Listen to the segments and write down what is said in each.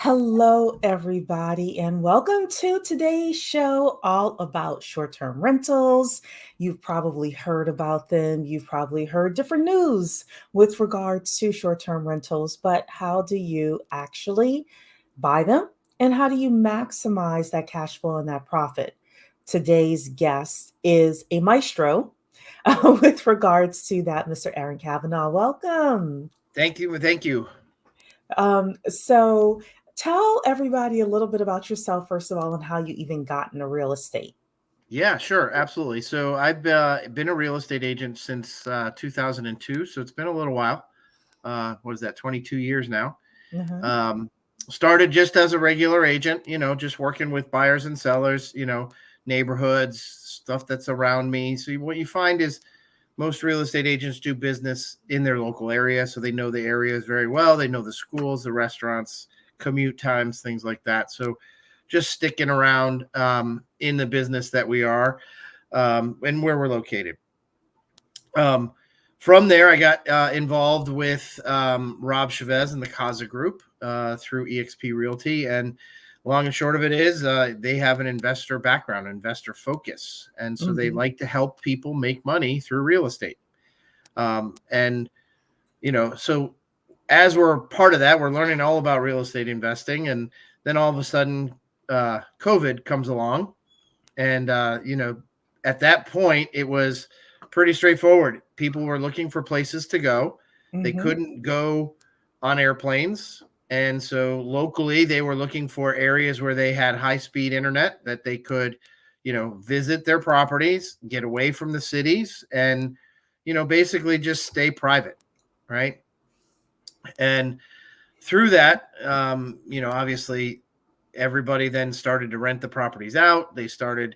Hello, everybody, and welcome to today's show all about short term rentals. You've probably heard about them. You've probably heard different news with regards to short term rentals, but how do you actually buy them? And how do you maximize that cash flow and that profit? Today's guest is a maestro with regards to that, Mr. Erin Kavanaugh. Welcome. Thank you. Thank you. So tell everybody a little bit about yourself, first of all, and how you even got into real estate. Yeah, sure. Absolutely. So I've been a real estate agent since 2002. So it's been a little while. What is that? 22 years now. Mhm. Um, Started just as a regular agent, just working with buyers and sellers, neighborhoods, stuff that's around me. So what you find is most real estate agents do business in their local area. So they know the areas very well. They know the schools, the restaurants, commute times, things like that. So just sticking around in the business that we are and where we're located. Um, from there, I got involved with Rob Chavez and the Kaza Group through EXP Realty. And long and short of it is they have an investor background, investor focus. And so they Mhm. like to help people make money through real estate. And, so as we're part of that, we're learning all about real estate investing. And then all of a sudden, COVID comes along. And, at that point, it was pretty straightforward. People were looking for places to go. They Mhm. couldn't go on airplanes. And so locally, they were looking for areas where they had high speed internet that they could, visit their properties, get away from the cities, and, basically just stay private. Right. And through that, obviously everybody then started to rent the properties out. They started,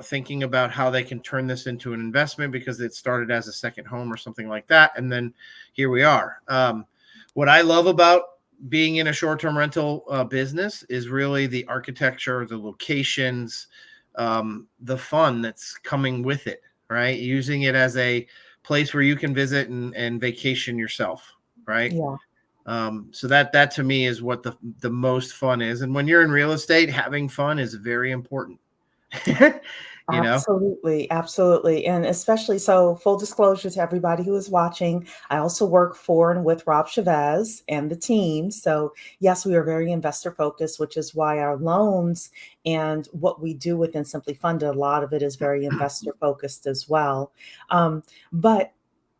thinking about how they can turn this into an investment because it started as a second home or something like that. And then here we are. What I love about being in a short-term rental business is really the architecture, the locations, the fun that's coming with it, right? Using it as a place where you can visit and vacation yourself, right? Yeah. So that to me is what the most fun is. And when you're in real estate, having fun is very important. you know? Absolutely, absolutely. And especially so, full disclosure to everybody who is watching, I also work for and with Rob Chavez and the team. So, yes, we are very investor focused, which is why our loans and what we do within Simply Funded, a lot of it is very investor focused as well. But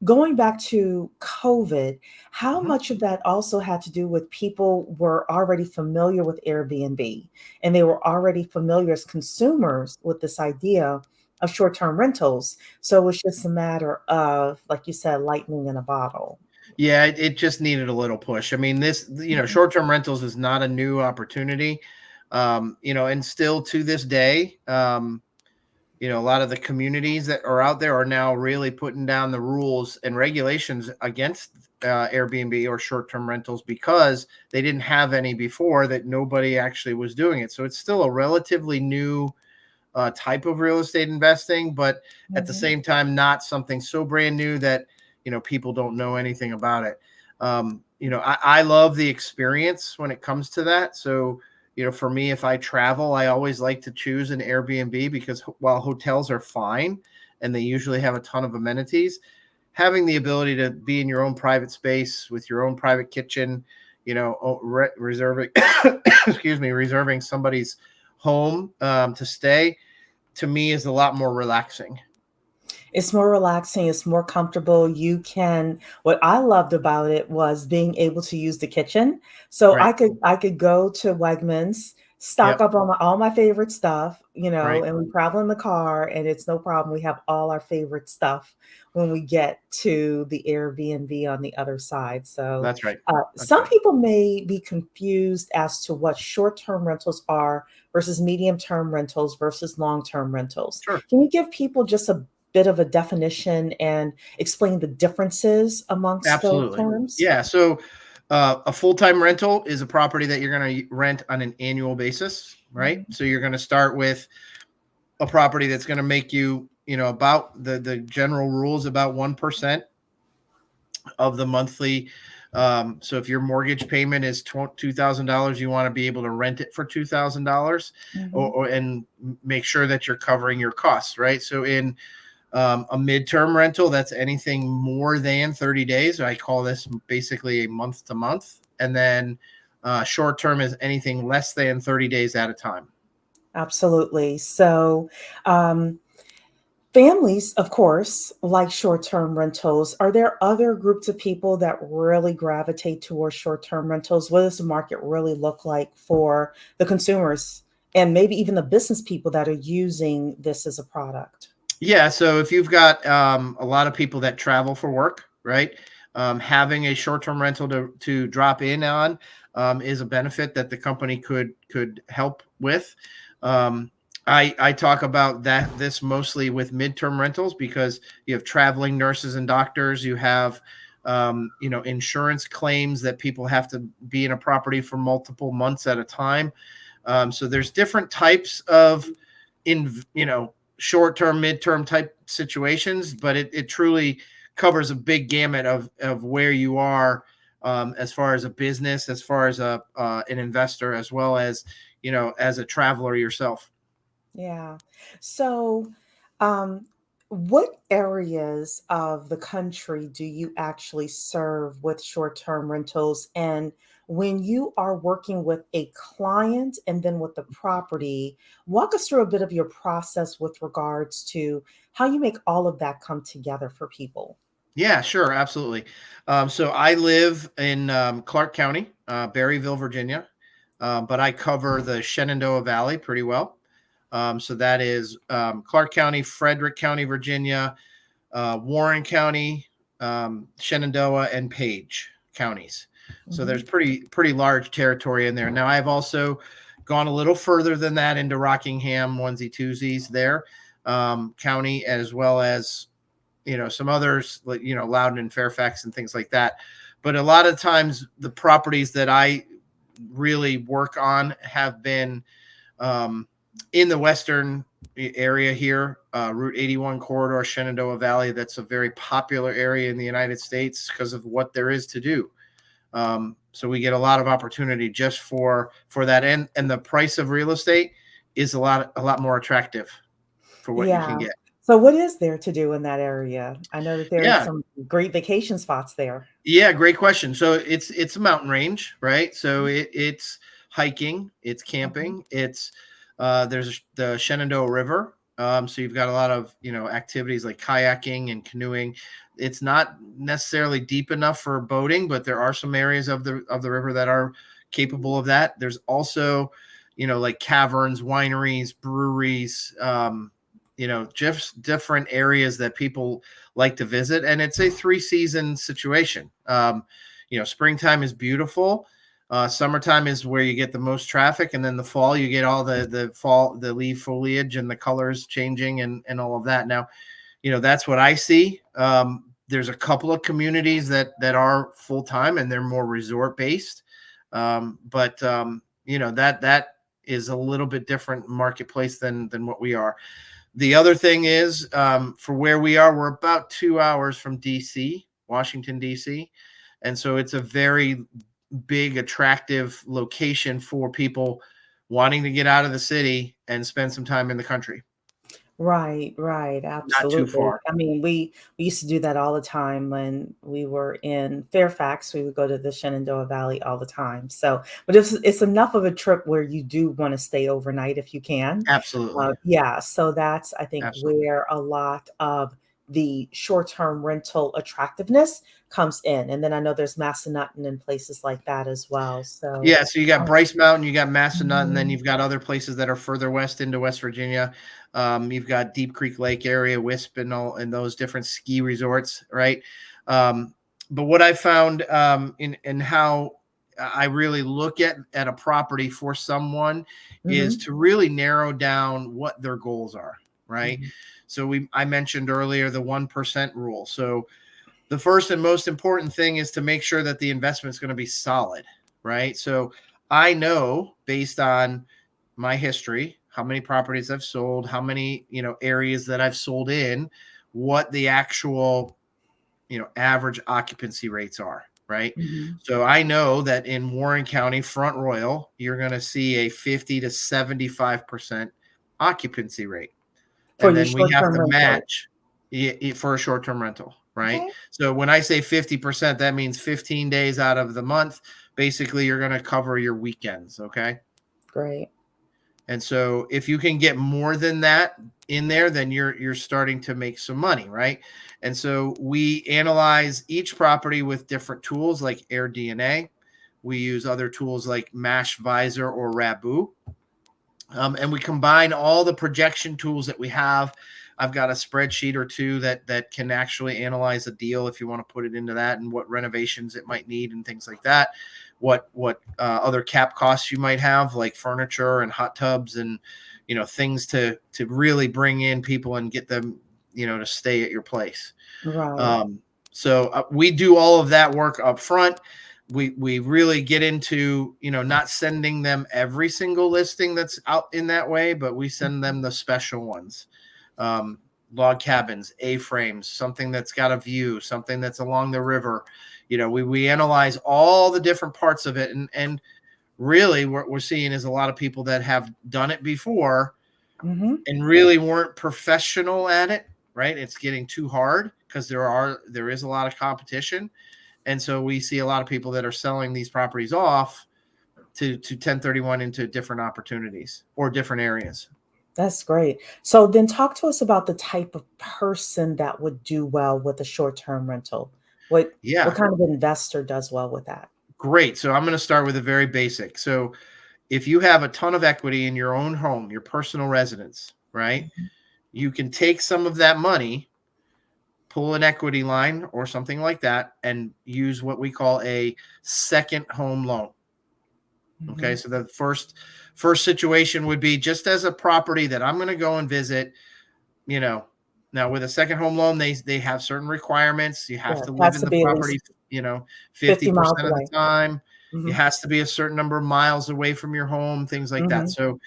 going back to COVID, how Mhm. much of that also had to do with people were already familiar with Airbnb? And they were already familiar as consumers with this idea of short-term rentals. So it's just a matter of, like you said, lightning in a bottle. Yeah, it just needed a little push. I mean, this, Mhm. short-term rentals is not a new opportunity. And still to this day, a lot of the communities that are out there are now really putting down the rules and regulations against Airbnb or short-term rentals because they didn't have any before that nobody actually was doing it. So it's still a relatively new type of real estate investing, but at the Mhm. same time, not something so brand new that people don't know anything about it. I love the experience when it comes to that. So for me, if I travel, I always like to choose an Airbnb because while hotels are fine and they usually have a ton of amenities, having the ability to be in your own private space with your own private kitchen, reserving, excuse me, reserving somebody's home to stay, to me is a lot more relaxing. It's more relaxing, it's more comfortable. What I loved about it was being able to use the kitchen. So Right. I could go to Wegmans, stock Yep. up on all my favorite stuff, Right. and we travel in the car and it's no problem. We have all our favorite stuff when we get to the Airbnb on the other side. So That's right. That's some right. people may be confused as to what short-term rentals are versus medium-term rentals versus long-term rentals. Sure. Can you give people just a bit of a definition and explain the differences amongst those Absolutely. terms? Yeah. So a full-time rental is a property that you're going to rent on an annual basis, right? Mhm. So you're going to start with a property that's going to make you, about the general rules about 1% of the monthly So if your mortgage payment is $2,000, you want to be able to rent it for $2,000, Mhm. and make sure that you're covering your costs, right? So in a midterm rental, that's anything more than 30 days. I call this basically a month to month. And then short term is anything less than 30 days at a time. Absolutely. So, um, families, of course, like short-term rentals. Are there other groups of people that really gravitate towards short-term rentals? What does the market really look like for the consumers and maybe even the business people that are using this as a product? Yeah. So if you've got a lot of people that travel for work, right? Having a short-term rental to drop in on is a benefit that the company could help with. Um, I talk about this mostly with midterm rentals because you have traveling nurses and doctors. You have insurance claims that people have to be in a property for multiple months at a time. So there's different types of in short-term, midterm type situations, but it truly covers a big gamut of where you are, as far as a business, as far as an investor, as well as as a traveler yourself. Yeah. So, um, what areas of the country do you actually serve with short-term rentals? And when you are working with a client and then with the property, walk us through a bit of your process with regards to how you make all of that come together for people. Yeah, sure, absolutely. So I live in Clark County, Berryville, Virginia, but I cover the Shenandoah Valley pretty well. So that is Clark County, Frederick County, Virginia, Warren County, Shenandoah, and Page counties. So there's Mhm. pretty large territory in there. Now I've also gone a little further than that into Rockingham, onesie twosies there, county, as well as some others like Loudon and Fairfax and things like that. But a lot of times the properties that I really work on have been um, in the western area here, Route 81 corridor, Shenandoah Valley. That's a very popular area in the United States because of what there is to do. So we get a lot of opportunity just for that, and the price of real estate is a lot more attractive for what you can Yeah. get. So, what is there to do in that area? I know that there are Yeah, some great vacation spots there. yeah, great question. So it's a mountain range, right? So it's hiking, it's Mhm. camping, it's there's the Shenandoah River. So you've got a lot of activities like kayaking and canoeing. It's not necessarily deep enough for boating, but there are some areas of the river that are capable of that. There's also like caverns, wineries, breweries, just different areas that people like to visit, and it's a 3 season situation. Springtime is beautiful. Summertime is where you get the most traffic, and then the fall you get all the leaf foliage and the colors changing and all of that. Now, that's what I see. There's a couple of communities that are full time and they're more resort based, but that is a little bit different marketplace than what we are. The other thing is, for where we are, we're about 2 hours from DC, Washington, DC. And so it's a very big, attractive location for people wanting to get out of the city and spend some time in the country. Right, right, Not too absolutely. far. I mean, we used to do that all the time when we were in Fairfax. We would go to the Shenandoah Valley all the time. So, but it's enough of a trip where you do want to stay overnight if you can. Absolutely. Yeah, so that's I think Absolutely. where a lot of the short-term rental attractiveness comes in. And then I know there's Massanutten and places like that as well. So, Yeah, so you got Bryce Mountain, you got Massanutten, and then mhm, you've got other places that are further west into West Virginia. You've got Deep Creek Lake area, Wisp, and those different ski resorts, right? Um, but what I found in how I really look at a property for someone is mhm, to really narrow down what their goals are, right? mhm. So I mentioned earlier the 1% rule. So the first and most important thing is to make sure that the investment is going to be solid, right? So I know based on my history, how many properties I've sold, how many, areas that I've sold in, what the actual, average occupancy rates are, right? Mhm. So I know that in Warren County, Front Royal, you're going to see a 50 to 75% occupancy rate. For And your then we have short-term to rental. match for a short-term rental, right? Okay, So when I say 50%, that means 15 days out of the month. Basically, you're going to cover your weekends, okay? great. And so if you can get more than that in there, then you're starting to make some money, right? And so we analyze each property with different tools like AirDNA. We use other tools like Mash Visor or Rabu. And we combine all the projection tools that we have. I've got a spreadsheet or two that can actually analyze a deal if you want to put it into that, and what renovations it might need and things like that. What other cap costs you might have, like furniture and hot tubs and things to really bring in people and get them to stay at your place. Right. So we do all of that work up front. We really get into not sending them every single listing that's out in that way, but we send them the special ones. um, Log cabins, A-frames, something that's got a view, something that's along the river. We analyze all the different parts of it, and really what we're seeing is a lot of people that have done it before Mhm. and really weren't professional at it, right? It's getting too hard because there is a lot of competition. And so we see a lot of people that are selling these properties off to 1031 into different opportunities or different areas. That's great. So then talk to us about the type of person that would do well with a short-term rental. What Yeah, kind of investor does well with that? great. So I'm going to start with a very basic. So if you have a ton of equity in your own home, your personal residence, right? Mhm. You can take some of that money, pull an equity line or something like that, and use what we call a second home loan. Okay, Mhm. so the first situation would be just as a property that I'm going to go and visit. you know Now with a second home loan, they have certain requirements. You have Yeah, to it live has in to the be at property least 50 miles 50% of the away. time. It Mhm. has to be a certain number of miles away from your home, things like that. Mhm. So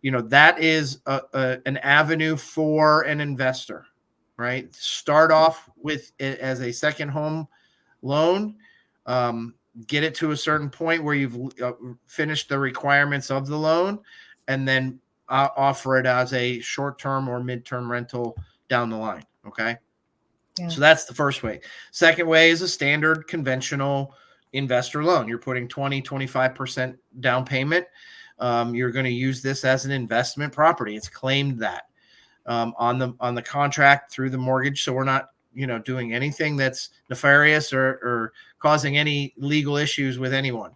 that is an avenue for an investor, right? Start off with it as a second home loan. um, get it to a certain point where you've finished the requirements of the loan, and then offer it as a short-term or mid-term rental down the line. Okay, Yeah. so that's the first way. Second way is a standard conventional investor loan. You're putting 20-25% down payment. You're going to use this as an investment property. It's claimed that on the contract through the mortgage. So we're not doing anything that's nefarious or causing any legal issues with anyone.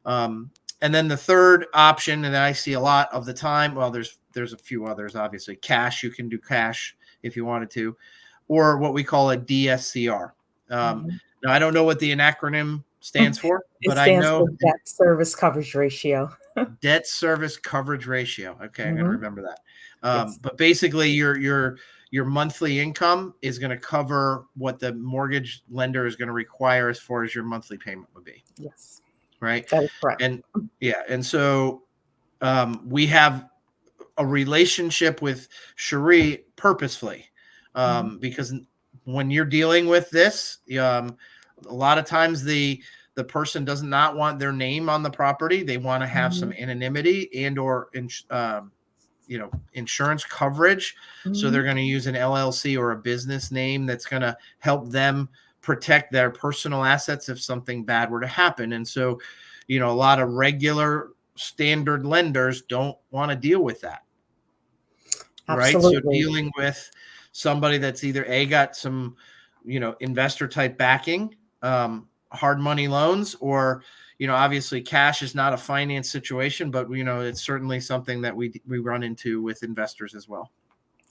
And then the third option, and I see a lot of the time, well, there's a few others. Obviously cash, you can do cash if you wanted to, or what we call a DSCR. Mhm. Now I don't know what the acronym stands for, It but I stands know for debt service coverage ratio. debt service coverage ratio. Okay, I'm going to Mhm. remember that. Yes. But basically, your monthly income is going to cover what the mortgage lender is going to require as far as your monthly payment would be, Yes. right? That is correct. And yeah, and so we have a relationship with Cheree purposefully, Mhm. because when you're dealing with this, a lot of times the person does not want their name on the property. They want to have some Mhm. anonymity and or insurance coverage. So they're Mhm. going to use an LLC or a business name that's going to help them protect their personal assets if something bad were to happen. And so, a lot of regular standard lenders don't want to deal with that, right? So Absolutely. dealing with somebody that's either got some, investor type backing, hard money loans, or obviously cash is not a finance situation, but it's certainly something that we run into with investors as well.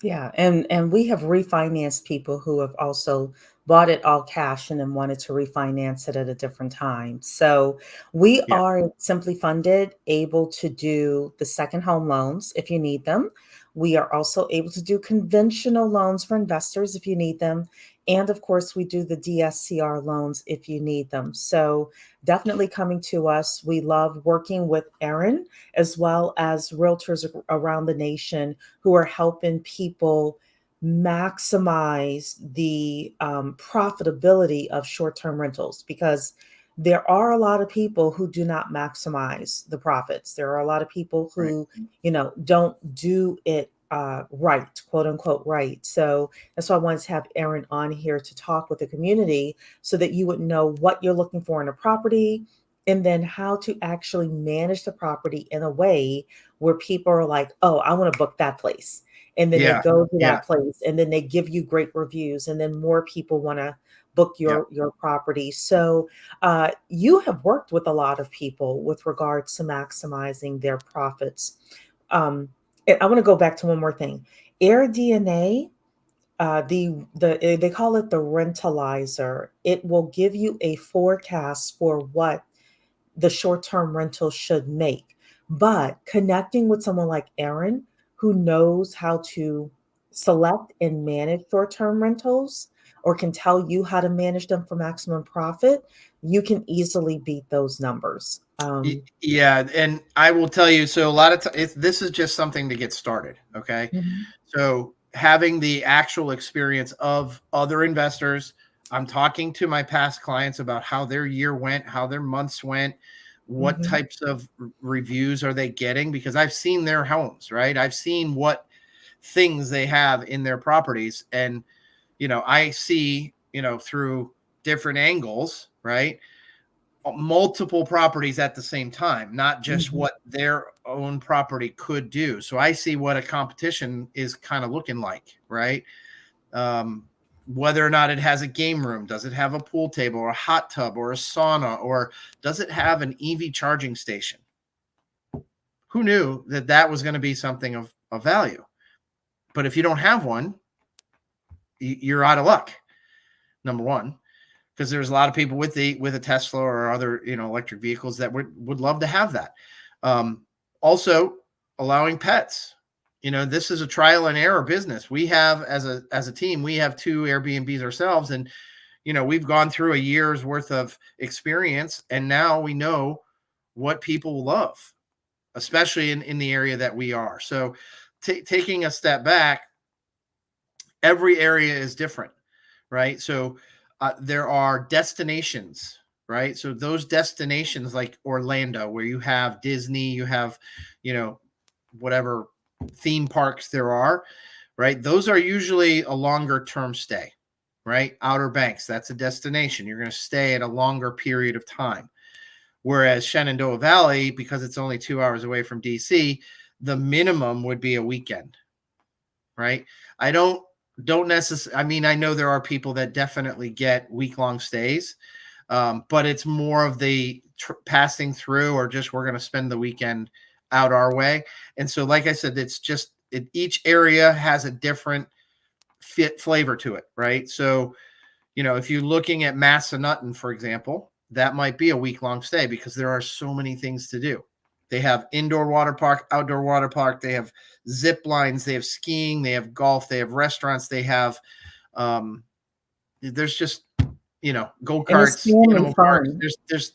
Yeah, and we have refinanced people who have also bought it all cash and then wanted to refinance it at a different time. So we Yeah. are Simply Funded, able to do the second home loans if you need them. We are also able to do conventional loans for investors if you need them. And of course, we do the DSCR loans if you need them. So definitely coming to us. We love working with Erin as well as realtors around the nation who are helping people maximize the profitability of short term rentals because there are a lot of people who do not maximize the profits. There are a lot of people Right. who, don't do it right, quote unquote, right. So that's why I wanted to have Erin on here to talk with the community so that you would know what you're looking for in a property and then how to actually manage the property in a way where people are like, oh, I want to book that place. And then they Yeah. go to Yeah. that place and then they give you great reviews and then more people want to book Yeah. your property. So you have worked with a lot of people with regards to maximizing their profits. And I want to go back to one more thing. AirDNA, they call it the rentalizer. It will give you a forecast for what the short-term rental should make. But connecting with someone like Erin, who knows how to select and manage short-term rentals or can tell you how to manage them for maximum profit, you can easily beat those numbers. Yeah, and I will tell you, so a lot of this is just something to get started, okay? Mhm, So having the actual experience of other investors, I'm talking to my past clients about how their year went, how their months went, what mhm, types of reviews are they getting, because I've seen their homes, right? I've seen what things they have in their properties, and I see, through different angles, right? Multiple properties at the same time, not just mhm. what their own property could do. So I see what a competition is kind of looking like, right? Um, Whether or not it has a game room, does it have a pool table or a hot tub or a sauna, or does it have an EV charging station? Who knew that that was going to be something of value? But if you don't have one, you're out of luck. Number one, because there's a lot of people with a Tesla or other electric vehicles that would love to have that. Um, Also, allowing pets. This is a trial and error business. We have as a team, we have 2 Airbnbs ourselves, and we've gone through a year's worth of experience, and now we know what people love, especially in the area that we are. So, taking a step back, every area is different, right? So there are destinations, right? So those destinations like Orlando, where you have Disney, you have, you know, whatever theme parks there are, right? Those are usually a longer term stay, right? Outer Banks, that's a destination. You're going to stay at a longer period of time. Whereas Shenandoah Valley, because it's only 2 hours away from DC, the minimum would be a weekend, right? I don't necessarily. I mean, I know there are people that definitely get week-long stays, but it's more of the passing through, or just we're going to spend the weekend out our way. And so, like I said, it's just each area has a different fit flavor to it, right? So, if you're looking at Massanutten, for example, that might be a week-long stay because there are so many things to do. They have indoor water park, outdoor water park. They have zip lines. They have skiing. They have golf. They have restaurants. They have, there's just, go And it's karts, family animal parks. fun. There's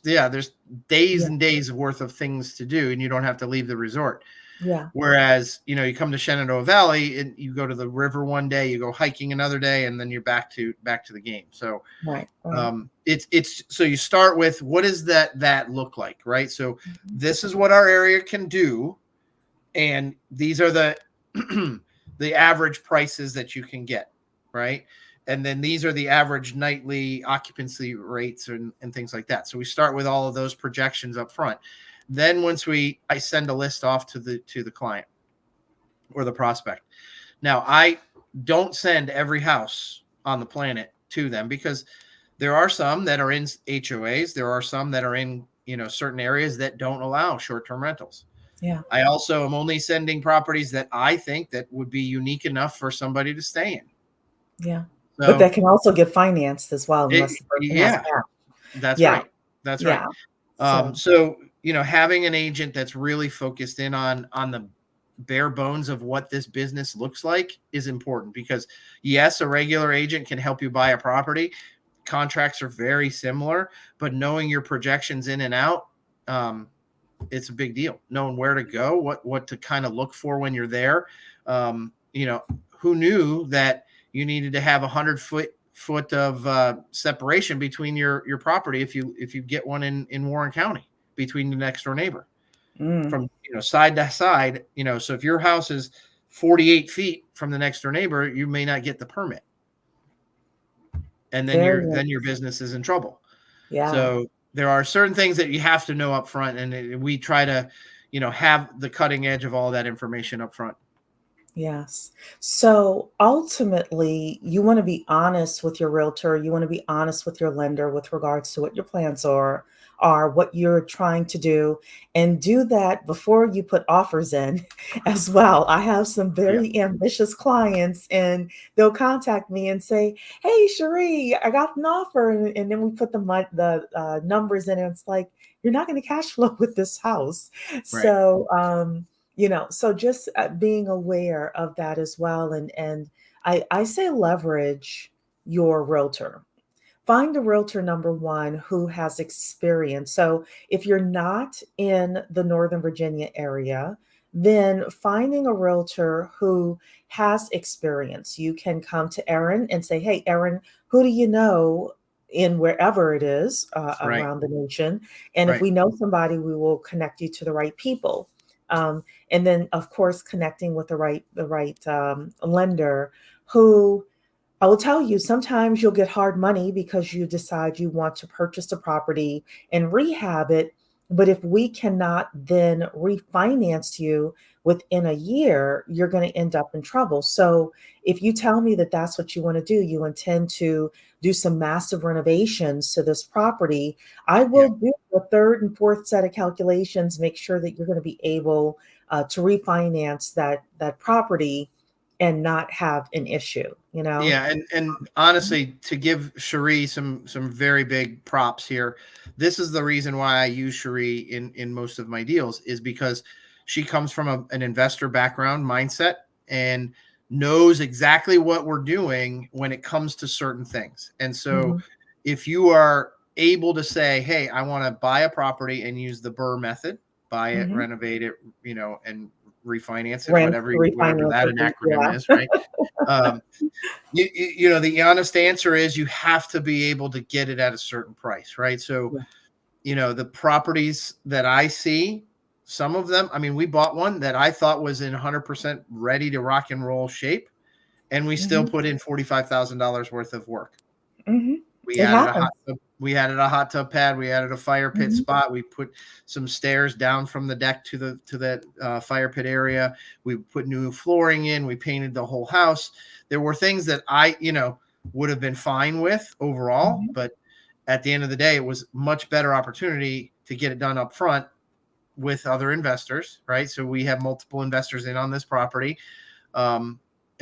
days Yeah, and days worth of things to do, and you don't have to leave the resort. yeah, Whereas, you come to Shenandoah Valley and you go to the river one day, you go hiking another day, and then you're back to the game. So, right, right. it's so you start with, what does that look like, right? So Mhm. this is what our area can do, and these are the the average prices that you can get, right? And then these are the average nightly occupancy rates and things like that. So we start with all of those projections up front. Then once I send a list off to the client or the prospect. Now, I don't send every house on the planet to them, because there are some that are in HOAs. There are some that are in, certain areas that don't allow short-term rentals. Yeah, I also am only sending properties that I think that would be unique enough for somebody to stay in. yeah. But that So, can also get financed as well, unless the person has yeah, cash. that's Yeah, right. That's right. yeah. So, So, having an agent that's really focused in on the bare bones of what this business looks like is important, because yes, a regular agent can help you buy a property. Contracts are very similar, but knowing your projections in and out, it's a big deal. Knowing where to go, what to kind of look for when you're there. Um, you know, who knew that you needed to have 100 foot of separation between your property if you get one in Warren County between the next door neighbor from side to side. So if your house is 48 feet from the next door neighbor, you may not get the permit, and then your business is in trouble. Yeah. So there are certain things that you have to know up front, and we try to have the cutting edge of all that information up front. Yes. So ultimately, you want to be honest with your realtor. You want to be honest with your lender with regards to what your plans are what you're trying to do, and do that before you put offers in as well. I have some very ambitious clients, and they'll contact me and say, "Hey, Cheree, I got an offer," and then we put the numbers in, and it's like, you're not going to cash flow with this house. Right. So just being aware of that as well. And I say leverage your realtor. Find a realtor, number one, who has experience. So if you're not in the Northern Virginia area, then finding a realtor who has experience. You can come to Erin and say, "Hey, Erin, who do you know in wherever it is Right. around the nation? And if Right. we know somebody, we will connect you to the right people." And then, of course, connecting with the right lender who, I will tell you, sometimes you'll get hard money because you decide you want to purchase a property and rehab it. But if we cannot then refinance you within a year, you're going to end up in trouble. So if you tell me that that's what you want to do, you intend to do some massive renovations to this property, I will do the third and fourth set of calculations, make sure that you're going to be able to refinance that property and not have an issue. Yeah, and honestly, to give Cheree some very big props here, this is the reason why I use Cheree in most of my deals, is because she comes from an investor background mindset and knows exactly what we're doing when it comes to certain things. And so if you are able to say, "Hey, I want to buy a property and use the BRRRR method, buy it, renovate it, and refinance it," whatever that an acronym is, right? The honest answer is you have to be able to get it at a certain price, right? So, the properties that I see, some of them, I mean, we bought one that I thought was in 100% ready to rock and roll shape, and we still put in $45,000 worth of work. We added a hot tub pad. We added a fire pit spot. We put some stairs down from the deck to the fire pit area. We put new flooring in. We painted the whole house. There were things that I, would have been fine with overall, but at the end of the day, it was much better opportunity to get it done up front with other investors, right? So we have multiple investors in on this property. And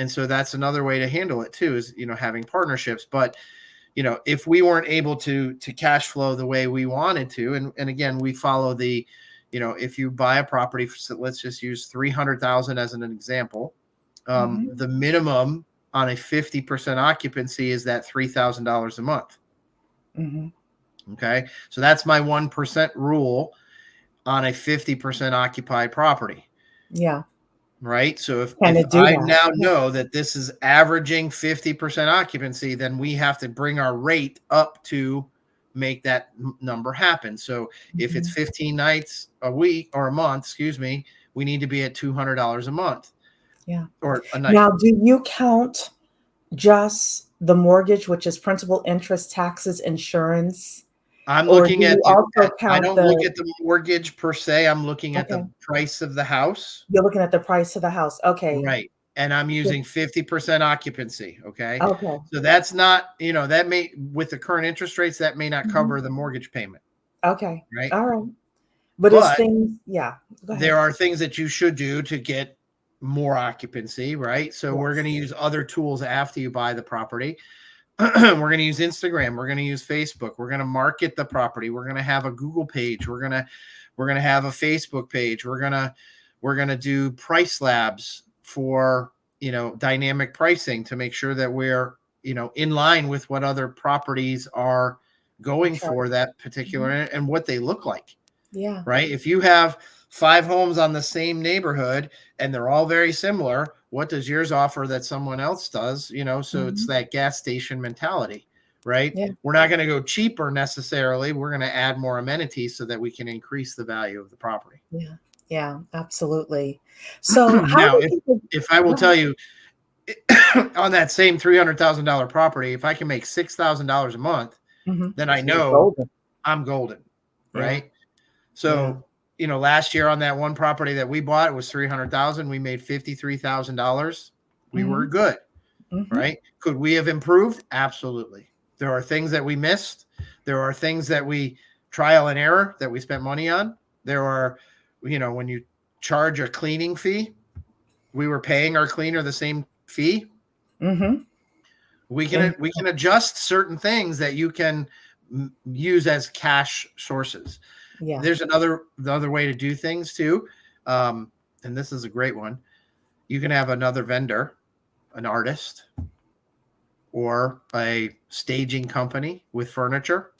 so that's another way to handle it too, is, having partnerships. But if we weren't able to cash flow the way we wanted to, and again, we follow the, if you buy a property, so let's just use 300,000 as an example, the minimum on a 50% occupancy is that $3,000 a month. Okay, so that's my 1% rule on a 50% occupied property. Yeah. Right. So if I now know that this is averaging 50% occupancy, then we have to bring our rate up to make that number happen. So if it's 15 nights a week or a month, we need to be at $200 a month. Yeah. Or a night. Now, do you count just the mortgage, which is principal, interest, taxes, insurance? I'm looking at I don't look at the mortgage per se. I'm looking at the price of the house. You're looking at the price of the house. Okay. Right. And I'm using 50% occupancy. Okay. Okay. So that's not, that may, with the current interest rates, that may not cover the mortgage payment. Okay. Right. All right. But it's things, go ahead. There are things that you should do to get more occupancy. Right. So we're going to use other tools after you buy the property. We're going to use Instagram. We're going to use Facebook. We're going to market the property. We're going to have a Google page. We're going to have a Facebook page. We're going to do price labs for, dynamic pricing to make sure that we're, in line with what other properties are going for that particular and what they look like. Yeah. Right. If you have 5 homes on the same neighborhood and they're all very similar, what does yours offer that someone else does? So it's that gas station mentality, right? Yeah. We're not going to go cheaper necessarily. We're going to add more amenities so that we can increase the value of the property. Yeah. Yeah, absolutely. So how Now, do people if I will go ahead. tell you, on that same $300,000 property, if I can make $6,000 a month, then I You're know golden. I'm golden, Yeah. right? Yeah. So, last year on that one property that we bought, it was 300,000. We made $53,000. We were good, right? Could we have improved? Absolutely. There are things that we missed. There are things that we trial and error that we spent money on. There are, when you charge a cleaning fee, we were paying our cleaner the same fee. We can adjust certain things that you can use as cash sources. Yeah. There's the other way to do things too. And this is a great one. You can have another vendor, an artist, or a staging company with furniture,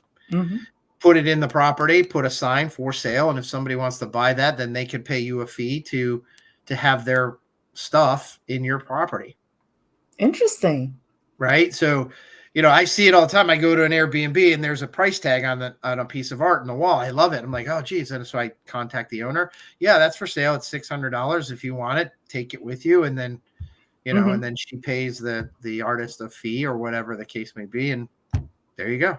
put it in the property, put a sign for sale. And if somebody wants to buy that, then they could pay you a fee to have their stuff in your property. Interesting. Right. So, I see it all the time. I go to an Airbnb and there's a price tag on a piece of art on the wall. I love it. I'm like, oh, geez. And so I contact the owner. Yeah, that's for sale. It's $600. If you want it, take it with you. And then, and then she pays the artist a fee or whatever the case may be. And there you go.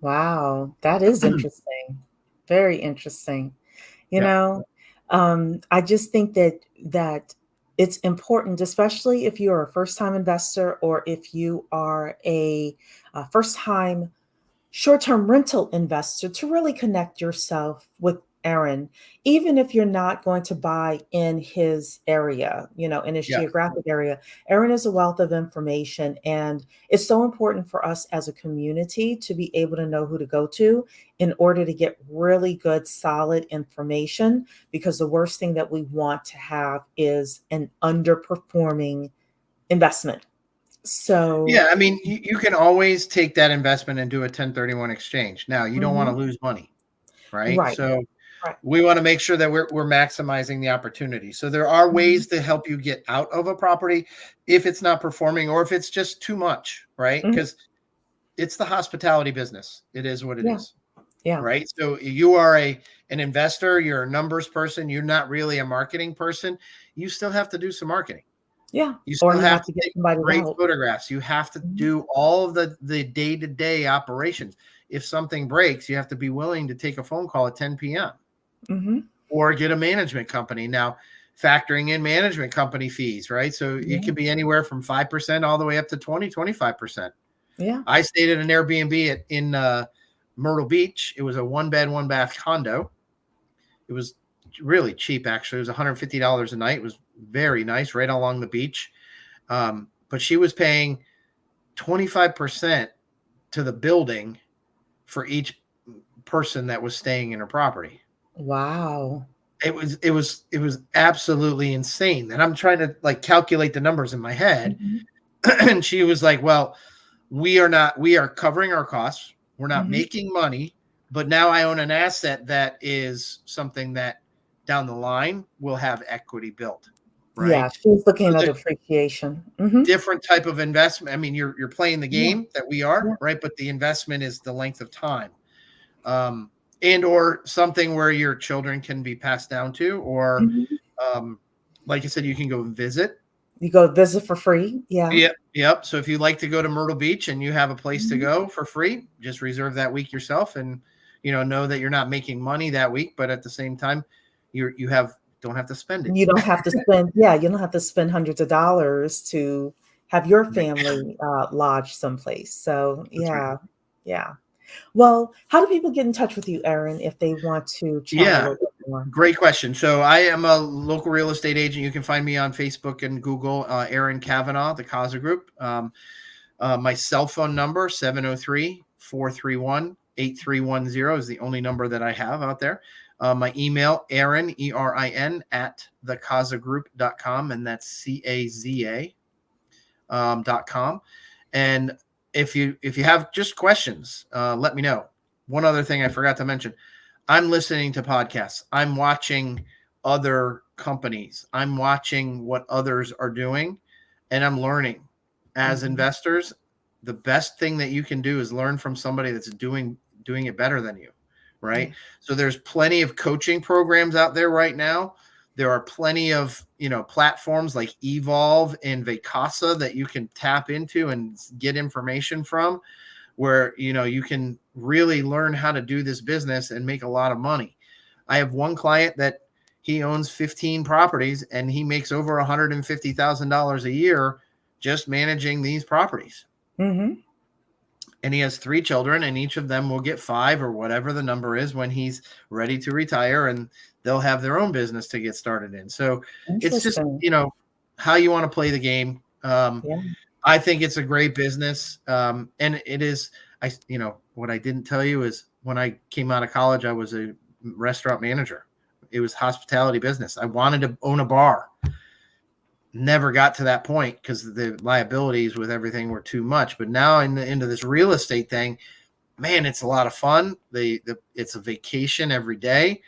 Wow. That is interesting. Very interesting. I just think that it's important, especially if you're a first-time investor or if you are a first-time short-term rental investor, to really connect yourself with Erin, even if you're not going to buy in his area, in his geographic area. Erin is a wealth of information, and it's so important for us as a community to be able to know who to go to in order to get really good, solid information, because the worst thing that we want to have is an underperforming investment. So yeah, I mean, you can always take that investment and do a 1031 exchange. Now, you don't want to lose money, right? So we want to make sure that we're maximizing the opportunity. So there are ways to help you get out of a property if it's not performing or if it's just too much, right? Because it's the hospitality business. It is what it is. Yeah. Right. So you are an investor, you're a numbers person, you're not really a marketing person. You still have to do some marketing. Yeah. You still have to get take somebody great photographs. You have to do all of the day-to-day operations. If something breaks, you have to be willing to take a phone call at 10 p.m. Or get a management company. Now, factoring in management company fees, right? So it could be anywhere from 5% all the way up to 25%. Yeah. I stayed at an Airbnb in Myrtle Beach. It was a 1-bed, 1-bath condo. It was really cheap, actually. It was $150 a night. It was very nice, right along the beach. But she was paying 25% to the building for each person that was staying in her property. Wow. It was absolutely insane. And I'm trying to calculate the numbers in my head. And she was like, well, we are covering our costs. We're not making money, but now I own an asset that is something that down the line will have equity built. Right. Yeah, she's looking at appreciation. Different type of investment. I mean, you're playing the game that we are, right? But the investment is the length of time. And or something where your children can be passed down to, or like I said, you can go visit. You go visit for free. Yeah. Yep. So if you like to go to Myrtle Beach and you have a place to go for free, just reserve that week yourself, and know that you're not making money that week, but at the same time, don't have to spend it. You don't have to spend. Yeah, you don't have to spend hundreds of dollars to have your family lodge someplace. So yeah. Well, how do people get in touch with you, Erin, if they want to chat a little bit more? Great question. So I am a local real estate agent. You can find me on Facebook and Google, Erin Kavanaugh, the Kaza Group. My cell phone number, 703-431-8310 is the only number that I have out there. My email, Erin, ERIN, at thekazagroup.com, and that's CAZA.com. And if you have just questions, let me know. One other thing I forgot to mention, I'm listening to podcasts. I'm watching other companies. I'm watching what others are doing, and I'm learning. As investors, the best thing that you can do is learn from somebody that's doing it better than you, right? Yeah. So there's plenty of coaching programs out there right now. There are plenty of, platforms like Evolve and Vacasa that you can tap into and get information from, where, you can really learn how to do this business and make a lot of money. I have one client that he owns 15 properties and he makes over $150,000 a year just managing these properties. Mm-hmm. And he has 3 children, and each of them will get 5 or whatever the number is when he's ready to retire, and they'll have their own business to get started in. So it's just, Interesting. how you want to play the game. Yeah. I think it's a great business. And it is, what I didn't tell you is when I came out of college, I was a restaurant manager. It was hospitality business. I wanted to own a bar. Never got to that point because the liabilities with everything were too much. But now into this real estate thing, man, it's a lot of fun. It's a vacation every day.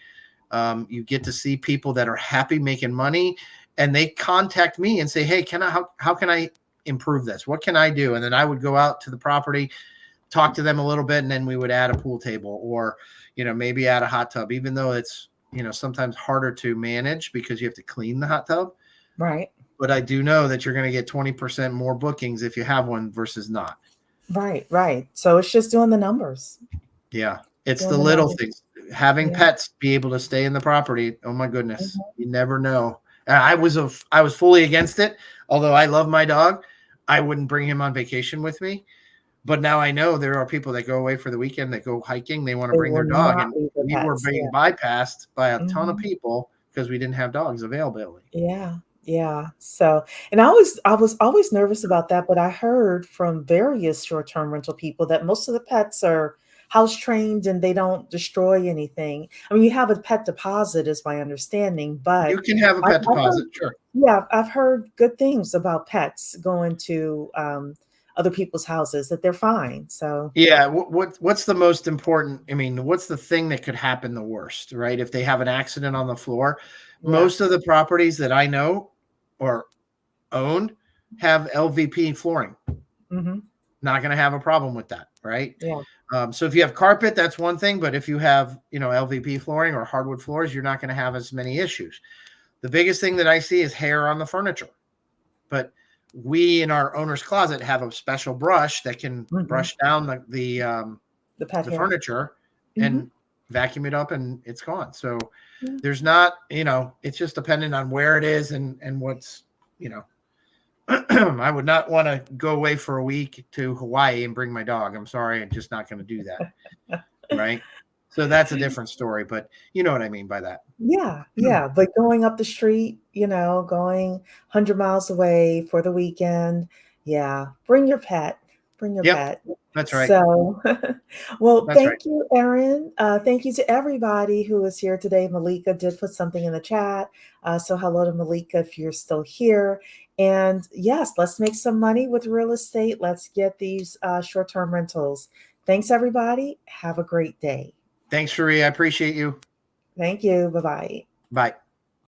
You get to see people that are happy making money, and they contact me and say, "Hey, how can I improve this? What can I do?" And then I would go out to the property, talk to them a little bit, and then we would add a pool table or, maybe add a hot tub, even though it's, sometimes harder to manage because you have to clean the hot tub. Right. But I do know that you're going to get 20% more bookings if you have one versus not. Right. Right. So it's just doing the numbers. Yeah. It's Doing the the little numbers. things. Having Yeah. pets be able to stay in the property. Oh my goodness. Mhm. You never know. I was fully against it. Although I love my dog, I wouldn't bring him on vacation with me. But now I know there are people that go away for the weekend, that go hiking. They want to They bring their will dog. not And leave the we were pets. being Yeah. bypassed by a ton of Mhm. people because we didn't have dogs availability. Yeah. Yeah. So, and I was always nervous about that, but I heard from various short-term rental people that most of the pets are house trained and they don't destroy anything. I mean, you have a pet deposit, is my understanding, You but can have a pet I've heard, deposit. Sure. yeah, I've heard good things about pets going to other people's houses that they're fine. So, Yeah, what's the most important? I mean, what's the thing that could happen the worst, right? If they have an accident on the floor, yeah. most of the properties that I know or own have LVP flooring. Hmm. Not going to have a problem with that, right? Yeah. So if you have carpet, that's one thing, but if you have, LVP flooring or hardwood floors, you're not going to have as many issues. The biggest thing that I see is hair on the furniture, but we in our owner's closet have a special brush that can Hmm. brush down The pet the hair. furniture Hmm. and vacuum it up and it's gone. So Yeah. there's not, it's just dependent on where it is and what's, I would not want to go away for a week to Hawaii and bring my dog. I'm sorry. I'm just not going to do that. Right. So that's a different story, but you know what I mean by that. Yeah, yeah, but going up the street, going 100 miles away for the weekend, yeah, bring your Yep. pet. That's right. So, well, That's right. thank you, Erin. Thank you to everybody who is here today. Malika did put something in the chat. So hello to Malika if you're still here. And yes, let's make some money with real estate. Let's get these short-term rentals. Thanks, everybody. Have a great day. Thanks, Cheree. I appreciate you. Thank you. Bye-bye. Bye.